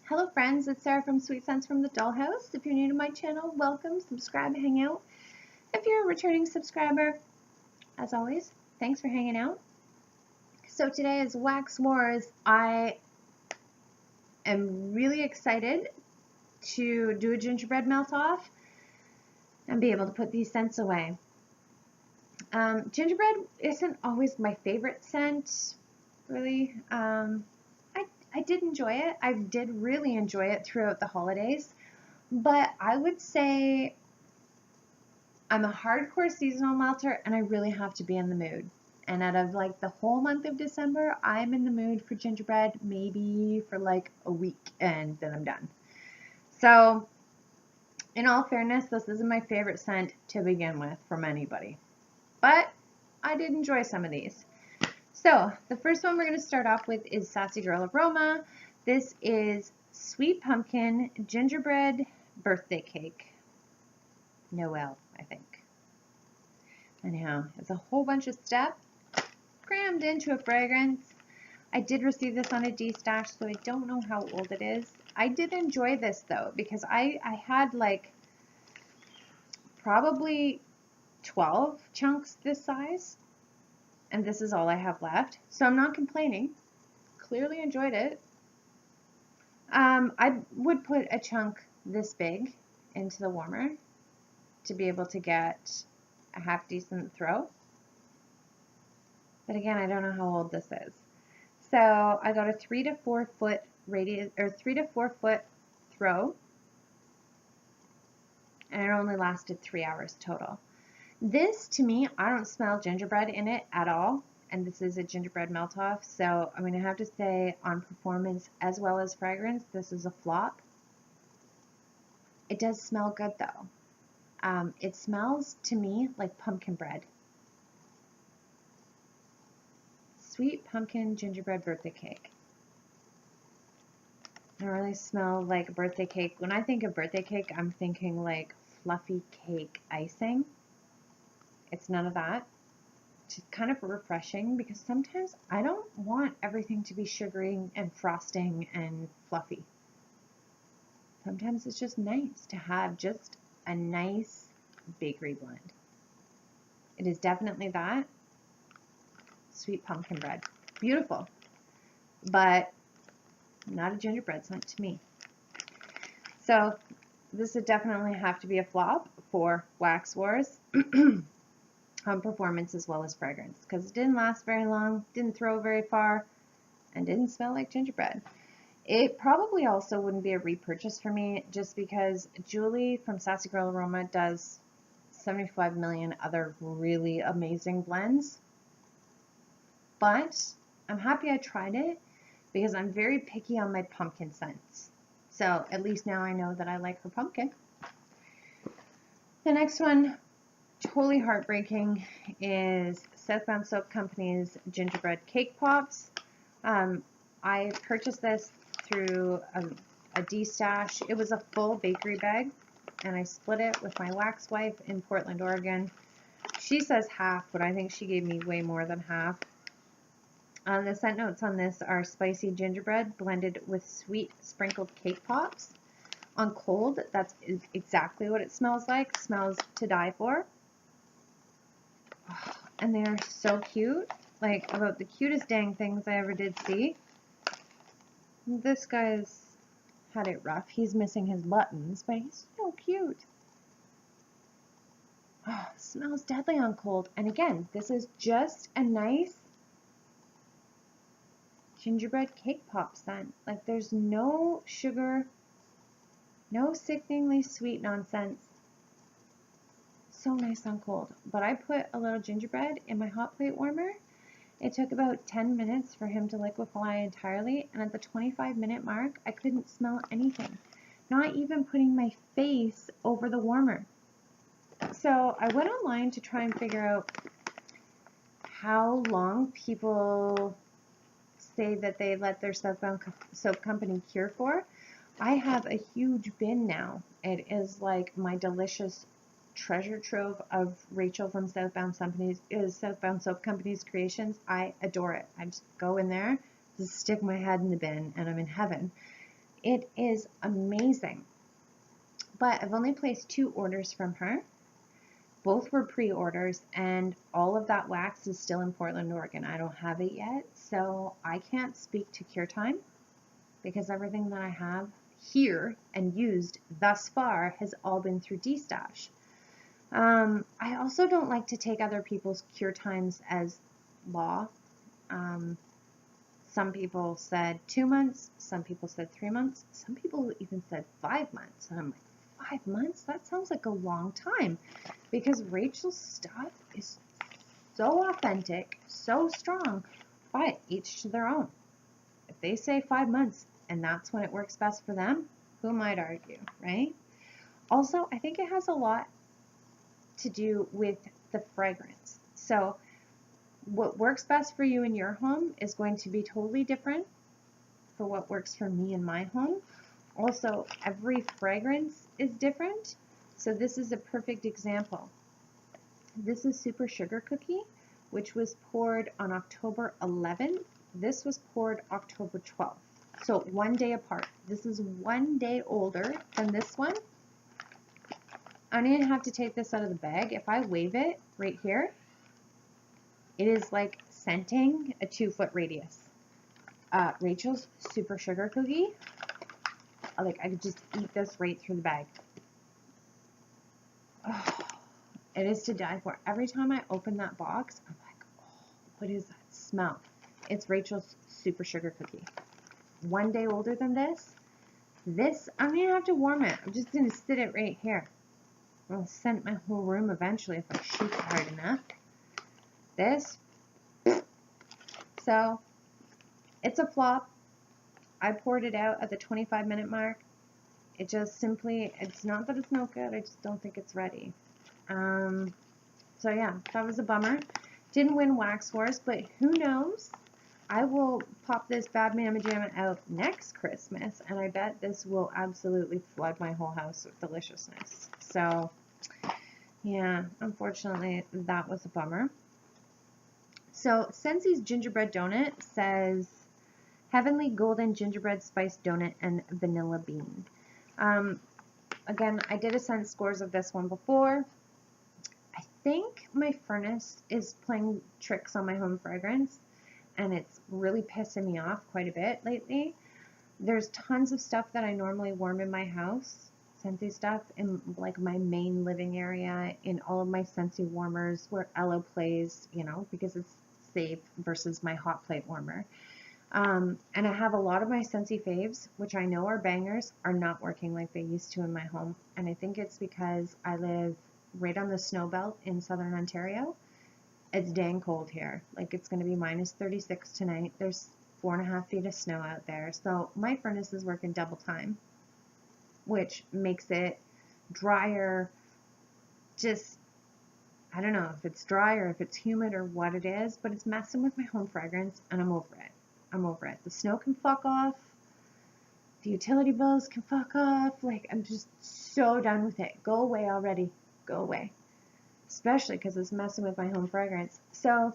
Hello friends, it's Sarah from Sweet Scents from the Dollhouse. If you're new to my channel, welcome, subscribe, hang out. If you're a returning subscriber, as always, thanks for hanging out. So today is Wax Wars. I am really excited to do a gingerbread melt off and be able to put these scents away. Gingerbread isn't always my favorite scent, really. I did enjoy it. I did really enjoy it throughout the holidays, but I would say I'm a hardcore seasonal melter and I really have to be in the mood. And out of like the whole month of December, I'm in the mood for gingerbread maybe for like a week and then I'm done. So in all fairness, this isn't my favorite scent to begin with from anybody, but I did enjoy some of these. So the first one we're going to start off with is Sassy Girl Aroma. This is Sweet Pumpkin Gingerbread Birthday Cake. Noel, I think. Anyhow, it's a whole bunch of steps crammed into a fragrance. I did receive this on a D-stash, so I don't know how old it is. I did enjoy this though, because I had like probably 12 chunks this size. And this is all I have left. So I'm not complaining. Clearly enjoyed it. I would put a chunk this big into the warmer to be able to get a half decent throw. But again, I don't know how old this is. So I got a 3 to 4 foot radius, or 3 to 4 foot throw. And it only lasted 3 hours total. This, to me, I don't smell gingerbread in it at all, and this is a gingerbread melt-off, so I'm going to have to say on performance as well as fragrance, this is a flop. It does smell good, though. It smells, to me, like pumpkin bread. Sweet pumpkin gingerbread birthday cake. I don't really smell like a birthday cake. When I think of birthday cake, I'm thinking like fluffy cake icing. It's none of that. It's kind of refreshing because sometimes I don't want everything to be sugary and frosting and fluffy. Sometimes it's just nice to have just a nice bakery blend. It is definitely that. Sweet pumpkin bread. Beautiful. But not a gingerbread scent to me. So this would definitely have to be a flop for Wax Wars. On performance as well as fragrance, because it didn't last very long, didn't throw very far, and didn't smell like gingerbread. It probably also wouldn't be a repurchase for me, just because Julie from Sassy Girl Aroma does 75 million other really amazing blends. But I'm happy I tried it, because I'm very picky on my pumpkin scents. So at least now I know that I like her pumpkin. The next one, totally heartbreaking, is Southbound Soap Company's Gingerbread Cake Pops. I purchased this through a D-stash. It was a full bakery bag, and I split it with my wax wife in Portland, Oregon. She says half, but I think she gave me way more than half. The scent notes on this are spicy gingerbread blended with sweet sprinkled cake pops. On cold, that's exactly what it smells like. It smells to die for. And they are so cute, like about the cutest dang things I ever did see. This guy's had it rough. He's missing his buttons, but he's so cute. Oh, smells deadly on cold. And again, this is just a nice gingerbread cake pop scent. Like there's no sugar, no sickeningly sweet nonsense. So nice on cold. But I put a little gingerbread in my hot plate warmer. It took about 10 minutes for him to liquefy entirely, and at the 25-minute mark, I couldn't smell anything. Not even putting my face over the warmer. So I went online to try and figure out how long people say that they let their Southbound Soap Company cure for. I have a huge bin now. It is like my delicious treasure trove of Rachel from Southbound Soap Company's creations. I adore it. I just go in there, just stick my head in the bin, and I'm in heaven. It is amazing. But I've only placed 2 orders from her. Both were pre-orders, and all of that wax is still in Portland, Oregon. I don't have it yet, so I can't speak to cure time because everything that I have here and used thus far has all been through D-Stash. I also don't like to take other people's cure times as law. Some people said 2 months, some people said 3 months, some people even said 5 months. And I'm like, 5 months? That sounds like a long time, because Rachel's stuff is so authentic, so strong, but each to their own. If they say 5 months and that's when it works best for them, who might argue, right? Also, I think it has a lot to do with the fragrance. So what works best for you in your home is going to be totally different for what works for me in my home. Also, every fragrance is different. So this is a perfect example. This is Super Sugar Cookie, which was poured on October 11th. This was poured October 12th. So 1 day apart. This is 1 day older than this one. I don't even have to take this out of the bag. If I wave it right here, it is like scenting a 2-foot radius. Rachel's Super Sugar Cookie, I could just eat this right through the bag. Oh, it is to die for. Every time I open that box, I'm like, oh, what is that smell? It's Rachel's Super Sugar Cookie. 1 day older than this. This, I'm going to have to warm it. I'm just going to sit it right here. I'll scent my whole room eventually if I shoot it hard enough. This. So, it's a flop. I poured it out at the 25-minute mark. It just simply, it's not that it's no good, I just don't think it's ready. So yeah, that was a bummer. Didn't win Wax Wars, but who knows? I will pop this Bad Mama Jamma out next Christmas, and I bet this will absolutely flood my whole house with deliciousness. So, yeah, unfortunately, that was a bummer. So, Scentsy's Gingerbread Donut says, Heavenly Golden Gingerbread Spice Donut and Vanilla Bean. Again, I did a scent scores of this one before. I think my furnace is playing tricks on my home fragrance, and it's really pissing me off quite a bit lately. There's tons of stuff that I normally warm in my house, Scentsy stuff, in like my main living area, in all of my Scentsy warmers where Ella plays, you know, because it's safe versus my hot plate warmer. And I have a lot of my Scentsy faves, which I know are bangers, are not working like they used to in my home. And I think it's because I live right on the snow belt in southern Ontario. It's dang cold here. Like, it's going to be minus 36 tonight. There's 4.5 feet of snow out there. So my furnace is working double time, which makes it drier. Just, I don't know if it's dry or if it's humid or what it is, but it's messing with my home fragrance, and I'm over it. I'm over it. The snow can fuck off. The utility bills can fuck off. Like, I'm just so done with it. Go away already. Go away. Especially because it's messing with my home fragrance. So,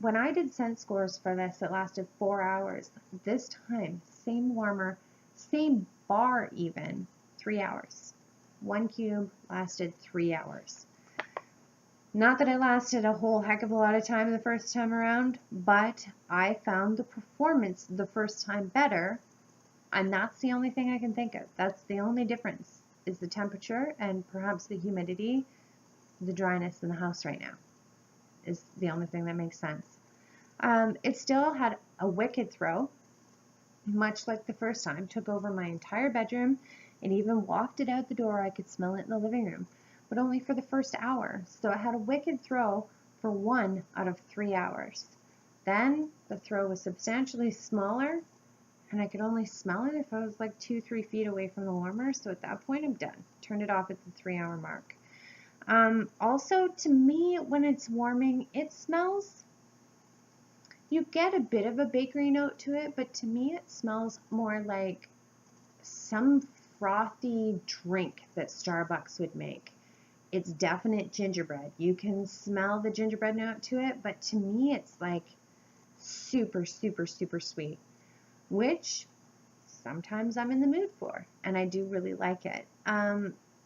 when I did scent scores for this, it lasted 4 hours. This time, same warmer, same bar even, 3 hours. 1 cube lasted 3 hours. Not that it lasted a whole heck of a lot of time the first time around, but I found the performance the first time better, and that's the only thing I can think of. That's the only difference, is the temperature and perhaps the humidity, the dryness in the house right now is the only thing that makes sense. It still had a wicked throw, much like the first time. Took over my entire bedroom and even walked it out the door. I could smell it in the living room, but only for the first hour. So I had a wicked throw for 1 out of 3 hours. Then the throw was substantially smaller, and I could only smell it if I was like 2-3 feet away from the warmer. So at that point, I'm done. Turned it off at the 3 hour mark. Also, to me, when it's warming, it smells, you get a bit of a bakery note to it, but to me it smells more like some frothy drink that Starbucks would make. It's definite gingerbread. You can smell the gingerbread note to it, but to me it's like super, super, super sweet, which sometimes I'm in the mood for, and I do really like it.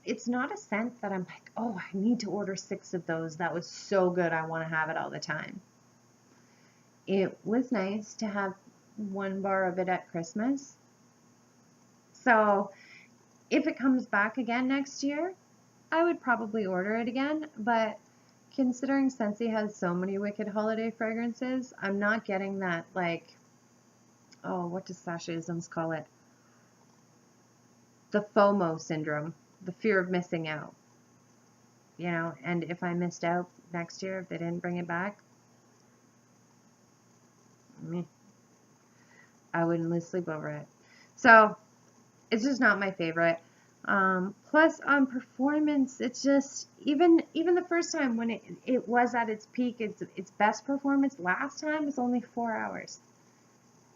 It's not a scent that I'm like, oh, I need to order 6 of those. That was so good. I want to have it all the time. It was nice to have 1 bar of it at Christmas. So if it comes back again next year, I would probably order it again. But considering Scentsy has so many wicked holiday fragrances, I'm not getting that, like, oh, what does sachet-isms call it? The FOMO syndrome, the fear of missing out. You know, and if I missed out next year, if they didn't bring it back, I wouldn't lose sleep over it. So it's just not my favorite. Plus on performance, it's just, even the first time when it was at its peak, its best performance last time was only 4 hours.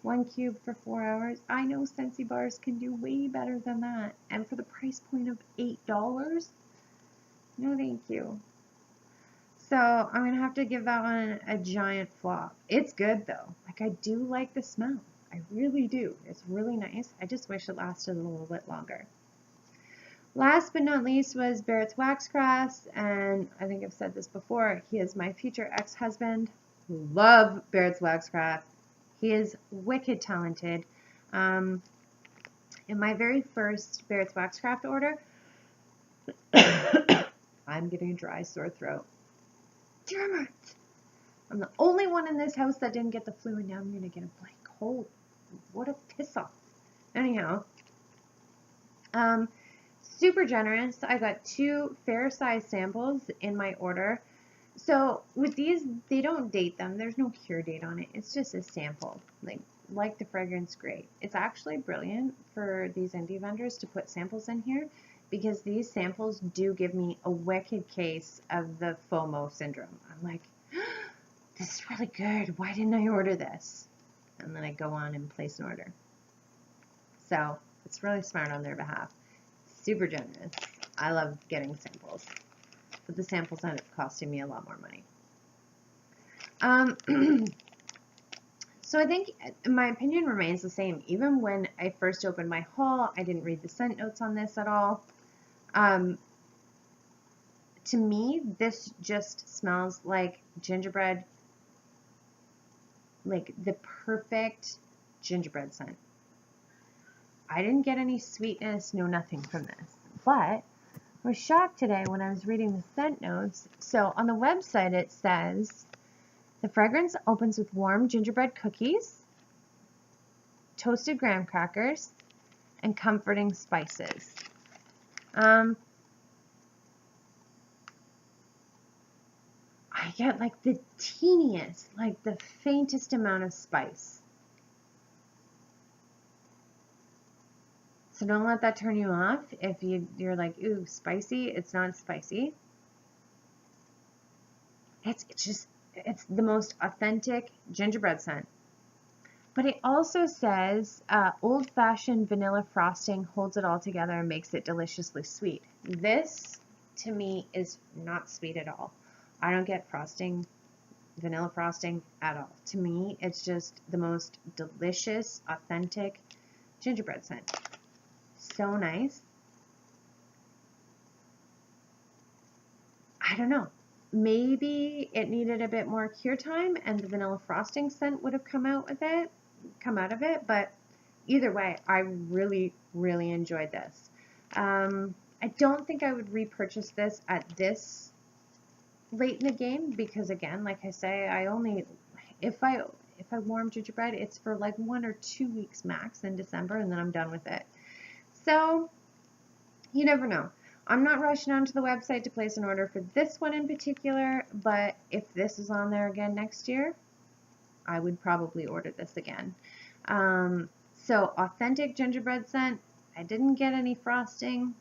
1 cube for 4 hours. I know Scentsy bars can do way better than that. And for the price point of $8, no thank you. So I'm going to have to give that one a giant flop. It's good though. Like, I do like the smell. I really do. It's really nice. I just wish it lasted a little bit longer. Last but not least was Barrett's Waxcrafts, and I think I've said this before. He is my future ex-husband. Love Barrett's Waxcraft. He is wicked talented. In my very first Barrett's Waxcraft order, I'm getting a dry sore throat. Damn it! I'm the only one in this house that didn't get the flu, and now I'm going to get a blank cold. What a piss off. Anyhow, super generous. I got 2 fair size samples in my order. So with these, they don't date them. There's no cure date on it. It's just a sample. Like the fragrance, great. It's actually brilliant for these indie vendors to put samples in here, because these samples do give me a wicked case of the FOMO syndrome. I'm like, this is really good. Why didn't I order this? And then I go on and place an order. So it's really smart on their behalf. Super generous. I love getting samples. But the samples end up costing me a lot more money. So I think my opinion remains the same. Even when I first opened my haul, I didn't read the scent notes on this at all. To me, this just smells like gingerbread, like the perfect gingerbread scent. I didn't get any sweetness, no nothing from this. But I was shocked today when I was reading the scent notes. So on the website it says, the fragrance opens with warm gingerbread cookies, toasted graham crackers, and comforting spices. I get like the teeniest, like the faintest amount of spice. So don't let that turn you off. If you're like, ooh, spicy, it's not spicy. It's the most authentic gingerbread scent. But it also says old-fashioned vanilla frosting holds it all together and makes it deliciously sweet. This, to me, is not sweet at all. I don't get frosting, vanilla frosting at all. To me, it's just the most delicious, authentic gingerbread scent. So nice. I don't know. Maybe it needed a bit more cure time and the vanilla frosting scent would have come out of it, but either way, I really, really enjoyed this. I don't think I would repurchase this at this late in the game, because again, like I say, I only, if I warm gingerbread, it's for like 1 or 2 weeks max in December, and then I'm done with it. So you never know. I'm not rushing onto the website to place an order for this one in particular, but if this is on there again next year, I would probably order this again. So authentic gingerbread scent. I didn't get any frosting,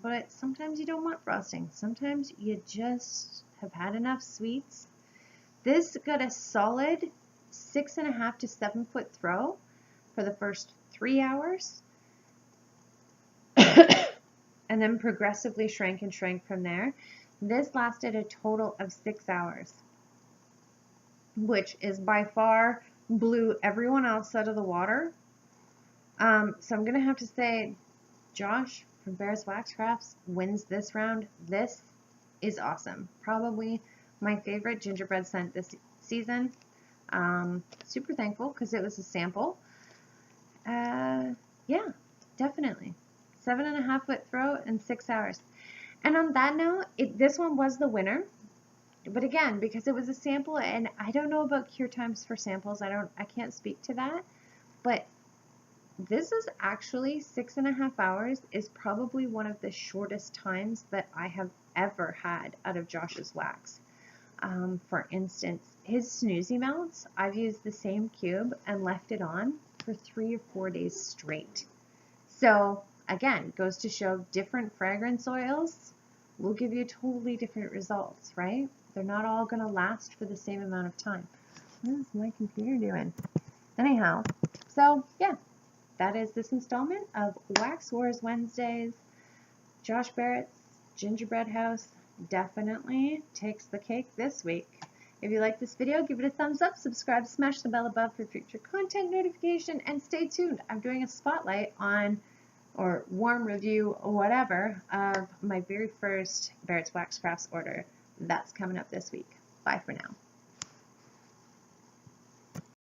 but sometimes you don't want frosting. Sometimes you just have had enough sweets. This got a solid 6.5 to 7 foot throw for the first 3 hours. And then progressively shrank and shrank from there. This lasted a total of 6 hours, which is by far blew everyone else out of the water. So I'm going to have to say Josh from Barrett's Wax Crafts wins this round. This is awesome. Probably my favorite gingerbread scent this season. Super thankful because it was a sample. Yeah, definitely. 7.5 foot throw in 6 hours. And on that note, this one was the winner. But again, because it was a sample, and I don't know about cure times for samples. I can't speak to that. But this is actually 6.5 hours is probably one of the shortest times that I have ever had out of Josh's wax. For instance, his snoozy melts, I've used the same cube and left it on for 3 or 4 days straight. So again, goes to show different fragrance oils will give you totally different results, right? They're not all going to last for the same amount of time. What is my computer doing? Anyhow, so yeah, that is this installment of Wax Wars Wednesdays. Josh Barrett's Gingerbread House definitely takes the cake this week. If you like this video, give it a thumbs up, subscribe, smash the bell above for future content notification, and stay tuned. I'm doing a spotlight on, or warm review, or whatever, of my very first Barrett's Wax Crafts order. That's coming up this week. Bye for now.